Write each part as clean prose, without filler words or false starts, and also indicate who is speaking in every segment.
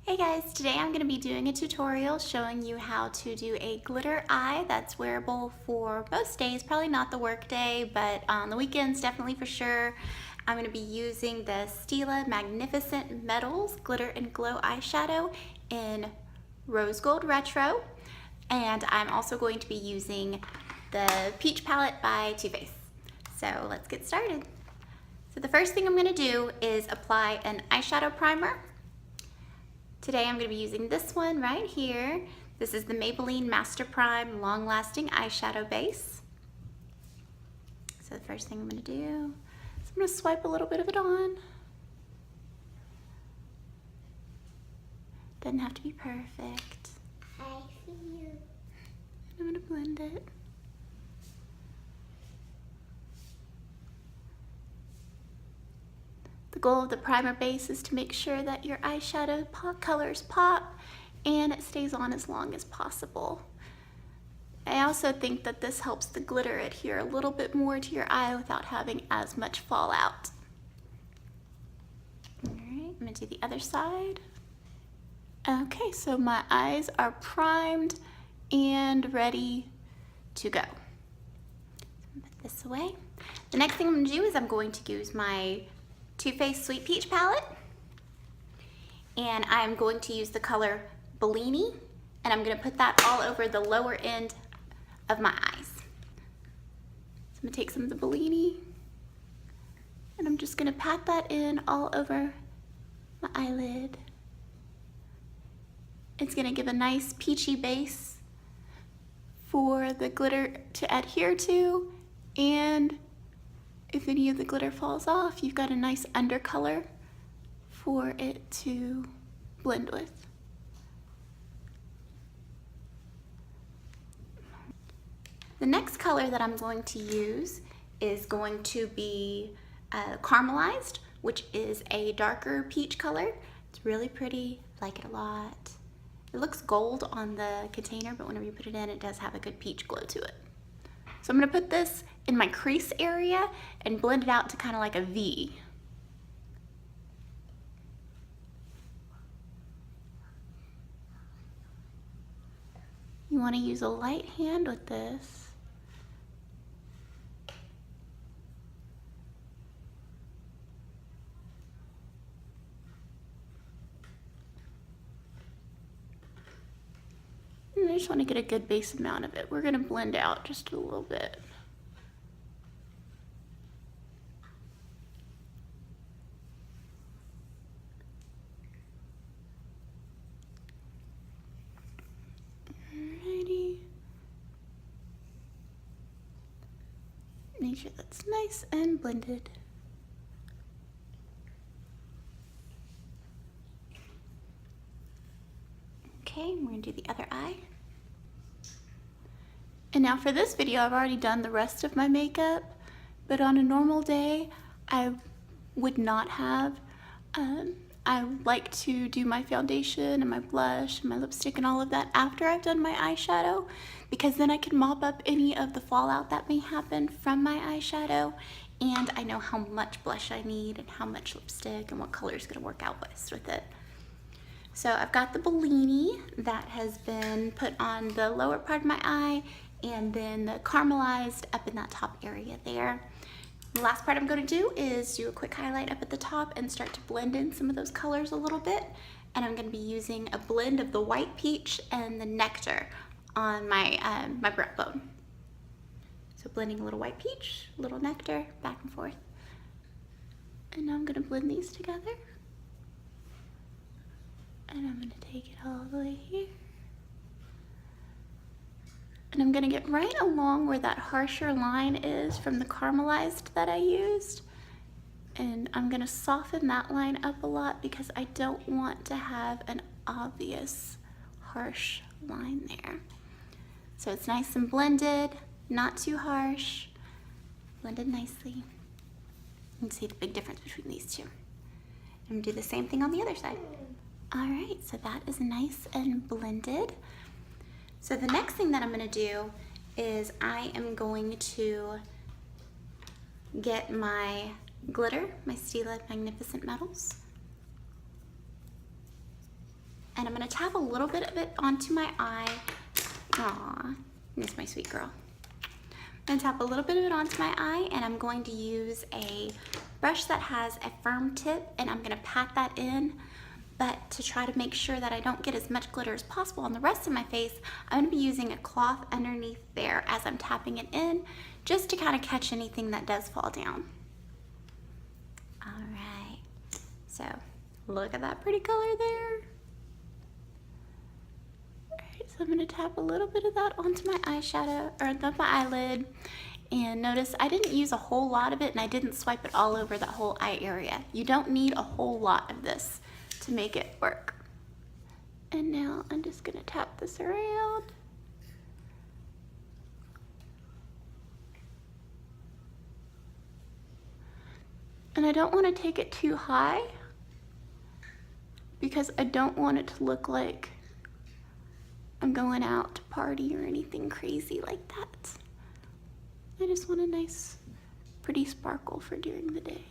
Speaker 1: Hey guys, today I'm going to be doing a tutorial showing you how to do a glitter eye that's wearable for most days, probably not the work day, but on the weekends definitely for sure. I'm going to be using the Stila Magnificent Metals Glitter and Glow Eyeshadow in Rose Gold Retro, and I'm also going to be using the Peach Palette by Too Faced. So let's get started. So the first thing I'm going to do is apply an eyeshadow primer. Today I'm going to be using this one right here. This is the Maybelline Master Prime Long Lasting Eyeshadow Base. So the first thing I'm going to do is I'm going to swipe a little bit of it on. Doesn't have to be perfect.
Speaker 2: I see you.
Speaker 1: I'm going to blend it. The goal of the primer base is to make sure that your eyeshadow colors pop and it stays on as long as possible. I also think that this helps the glitter adhere a little bit more to your eye without having as much fallout. Alright, I'm going to do the other side. Okay, so my eyes are primed and ready to go. So put this away. The next thing I'm going to do is I'm going to use my Too Faced Sweet Peach palette, and I'm going to use the color Bellini, and I'm going to put that all over the lower end of my eyes. So I'm going to take some of the Bellini and I'm just going to pat that in all over my eyelid. It's going to give a nice peachy base for the glitter to adhere to, and if any of the glitter falls off, you've got a nice undercolor for it to blend with. The next color that I'm going to use is going to be Caramelized, which is a darker peach color. It's really pretty, I like it a lot. It looks gold on the container, but whenever you put it in, it does have a good peach glow to it. So I'm going to put this in my crease area and blend it out to kind of like a V. You want to use a light hand with this. And I just want to get a good base amount of it. We're going to blend out just a little bit. Alrighty. Make sure that's nice and blended. Okay, we're going to do the other eye. And now for this video, I've already done the rest of my makeup, but on a normal day, I would not have. I like to do my foundation and my blush and my lipstick and all of that after I've done my eyeshadow, because then I can mop up any of the fallout that may happen from my eyeshadow, and I know how much blush I need and how much lipstick and what color is going to work out best with it. So I've got the Bellini that has been put on the lower part of my eye, and then the caramelized up in that top area there. The last part I'm going to do is do a quick highlight up at the top and start to blend in some of those colors a little bit. And I'm going to be using a blend of the white peach and the nectar on my my brow bone. So blending a little white peach, a little nectar, back and forth. And now I'm going to blend these together. And I'm going to take it all the way here. And I'm going to get right along where that harsher line is from the caramelized that I used. And I'm going to soften that line up a lot because I don't want to have an obvious harsh line there. So it's nice and blended, not too harsh, blended nicely. You can see the big difference between these two. I'm going to do the same thing on the other side. Alright, so that is nice and blended. So the next thing that I'm going to do is I am going to get my glitter, my Stila Magnificent Metals. And I'm gonna tap a little bit of it onto my eye. Aw, miss my sweet girl. I'm gonna tap a little bit of it onto my eye, and I'm going to use a brush that has a firm tip, and I'm gonna pat that in. But to try to make sure that I don't get as much glitter as possible on the rest of my face, I'm gonna be using a cloth underneath there as I'm tapping it in, just to kind of catch anything that does fall down. All right, so look at that pretty color there. All right, so I'm gonna tap a little bit of that onto my eyeshadow, or onto my eyelid. And notice I didn't use a whole lot of it, and I didn't swipe it all over the whole eye area. You don't need a whole lot of this to make it work. And now I'm just gonna tap this around. And I don't want to take it too high because I don't want it to look like I'm going out to party or anything crazy like that. I just want a nice, pretty sparkle for during the day.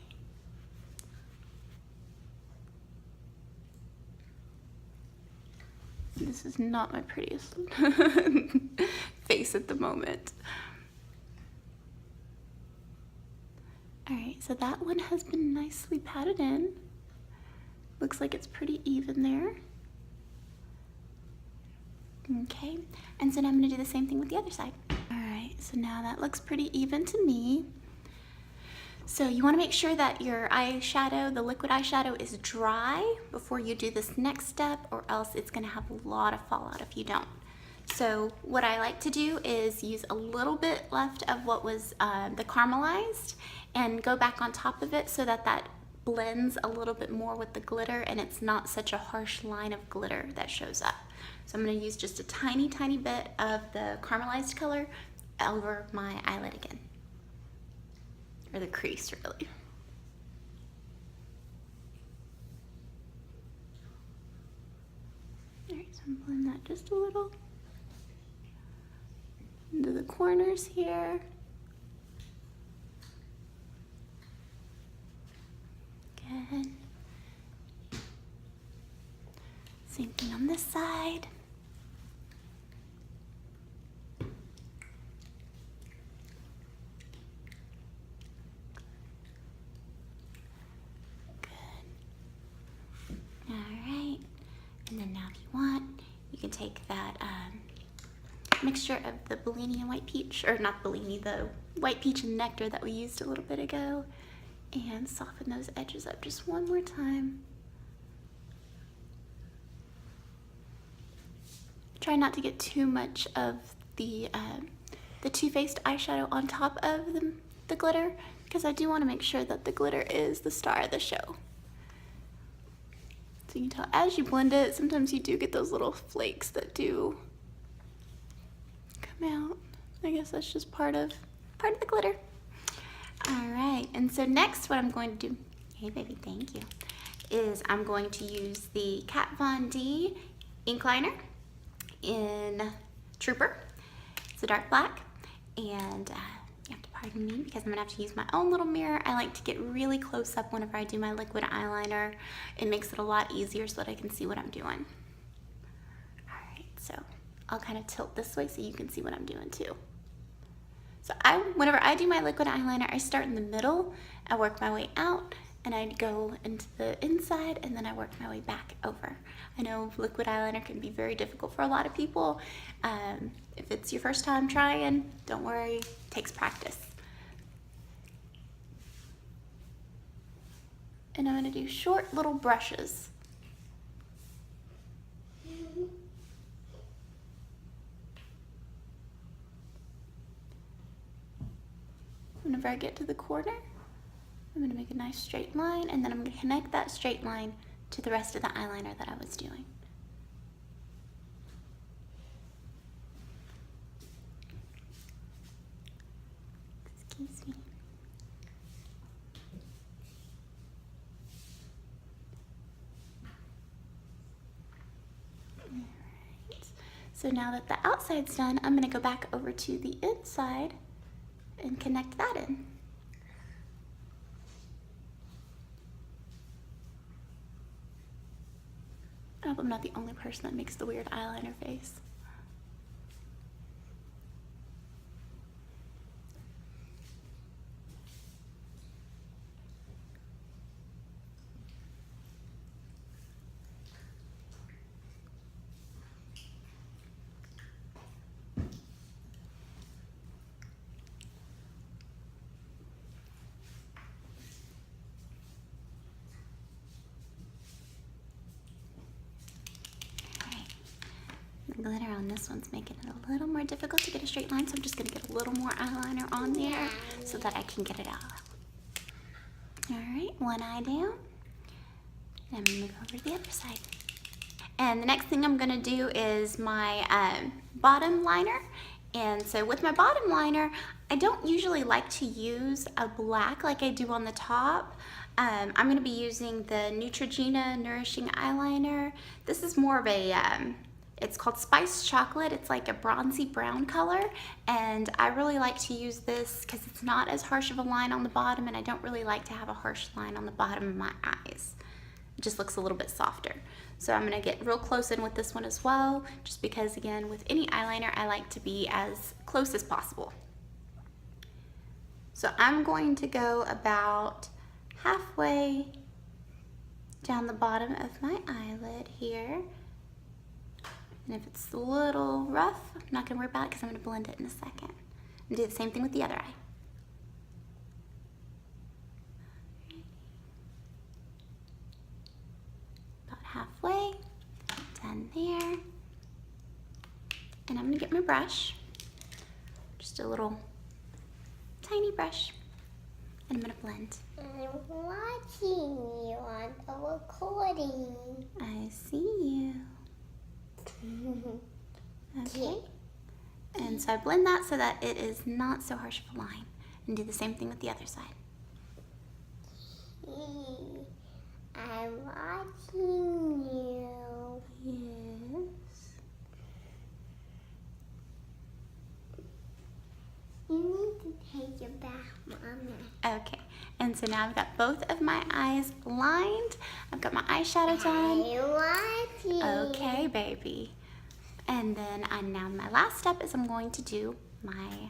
Speaker 1: This is not my prettiest face at the moment. All right, so that one has been nicely patted in. Looks like it's pretty even there. Okay, and so now I'm gonna do the same thing with the other side. All right, so now that looks pretty even to me. So you wanna make sure that your eyeshadow, the liquid eyeshadow, is dry before you do this next step, or else it's gonna have a lot of fallout if you don't. So what I like to do is use a little bit left of what was the caramelized and go back on top of it so that that blends a little bit more with the glitter and it's not such a harsh line of glitter that shows up. So I'm gonna use just a tiny, tiny bit of the caramelized color over my eyelid again. Or the crease, really. All right, so I'm blending that just a little into the corners here. Good. Same thing on this side. And then now if you want, you can take that mixture of the Bellini and white peach, or not Bellini, the white peach and nectar that we used a little bit ago, and soften those edges up just one more time. Try not to get too much of the Too Faced eyeshadow on top of the glitter, because I do want to make sure that the glitter is the star of the show. So you can tell as you blend it, sometimes you do get those little flakes that do come out. I guess that's just part of the glitter. All right, and so next what I'm going to do, hey baby, thank you, is I'm going to use the Kat Von D ink liner in Trooper. It's a dark black, and you have to pardon me because I'm gonna have to use my own little mirror. I like to get really close up whenever I do my liquid eyeliner. It makes it a lot easier so that I can see what I'm doing. All right, so I'll kind of tilt this way so you can see what I'm doing too. So whenever I do my liquid eyeliner, I start in the middle, I work my way out, and I go into the inside, and then I work my way back over. I know liquid eyeliner can be very difficult for a lot of people. If it's your first time trying, don't worry, it takes practice. And I'm gonna do short little brushes. Whenever I get to the corner, I'm gonna make a nice straight line, and then I'm gonna connect that straight line to the rest of the eyeliner that I was doing. Excuse me. Alright, so now that the outside's done, I'm gonna go back over to the inside and connect that in. hope I'm not the only person that makes the weird eyeliner face. The glitter on this one's making it a little more difficult to get a straight line, so I'm just going to get a little more eyeliner on there so that I can get it out. Alright, one eye down. And I'm going to move over to the other side. And the next thing I'm going to do is my bottom liner. And so with my bottom liner, I don't usually like to use a black like I do on the top. I'm going to be using the Neutrogena Nourishing Eyeliner. This is more of a... it's called Spiced Chocolate. It's like a bronzy brown color, and I really like to use this because it's not as harsh of a line on the bottom, and I don't really like to have a harsh line on the bottom of my eyes. It just looks a little bit softer. So I'm gonna get real close in with this one as well, just because again, with any eyeliner, I like to be as close as possible. So I'm going to go about halfway down the bottom of my eyelid here. And if it's a little rough, I'm not gonna worry about it because I'm gonna blend it in a second. And do the same thing with the other eye. About halfway, done there. And I'm gonna get my brush, just a little tiny brush, and I'm gonna blend.
Speaker 2: I'm watching you on the recording.
Speaker 1: I see you. Okay, and so I blend that so that it is not so harsh of a line, and do the same thing with the other side.
Speaker 2: I'm watching you.
Speaker 1: Yes.
Speaker 2: You need to take your bath, Mama.
Speaker 1: Okay, and so now I've got both of my eyes lined. I've got my eyeshadow done.
Speaker 2: I'm watching.
Speaker 1: Okay, baby. And then now my last step is I'm going to do my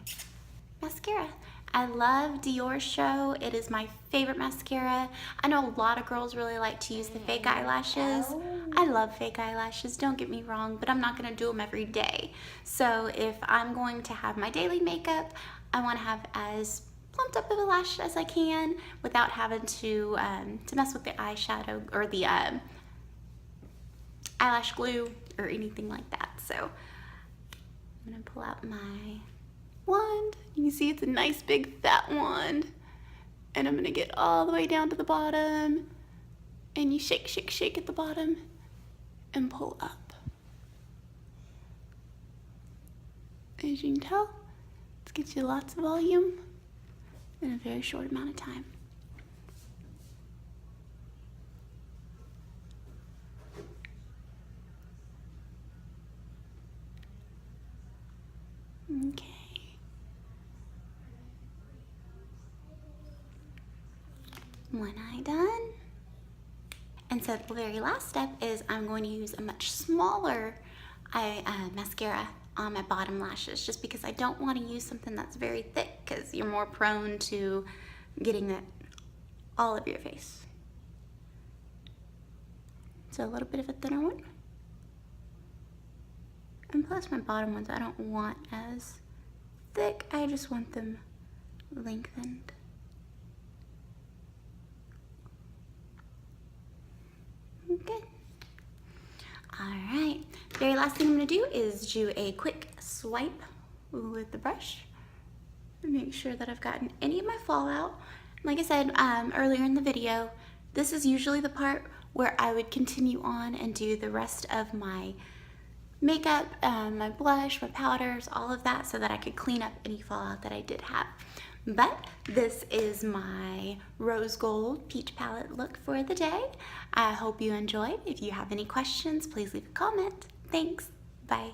Speaker 1: mascara. I love Dior Show. It is my favorite mascara. I know a lot of girls really like to use the fake eyelashes. I love fake eyelashes, don't get me wrong, but I'm not gonna do them every day. So if I'm going to have my daily makeup, I wanna have as plumped up of a lash as I can without having to mess with the eyeshadow or the eyelash glue or anything like that. So I'm gonna pull out my wand. You can see it's a nice big fat wand. And I'm gonna get all the way down to the bottom, and you shake, shake, shake at the bottom and pull up. As you can tell, this gets you lots of volume in a very short amount of time. Okay. One eye done. And so the very last step is I'm going to use a much smaller mascara on my bottom lashes, just because I don't want to use something that's very thick, because you're more prone to getting that all over your face. So a little bit of a thinner one. And plus my bottom ones I don't want as thick, I just want them lengthened. Good. Alright, very last thing I'm going to do is do a quick swipe with the brush. Make sure that I've gotten any of my fallout. Like I said earlier in the video, this is usually the part where I would continue on and do the rest of my makeup, my blush, my powders, all of that, so that I could clean up any fallout that I did have. But this is my rose gold peach palette look for the day. I hope you enjoyed. If you have any questions, please leave a comment. Thanks. Bye.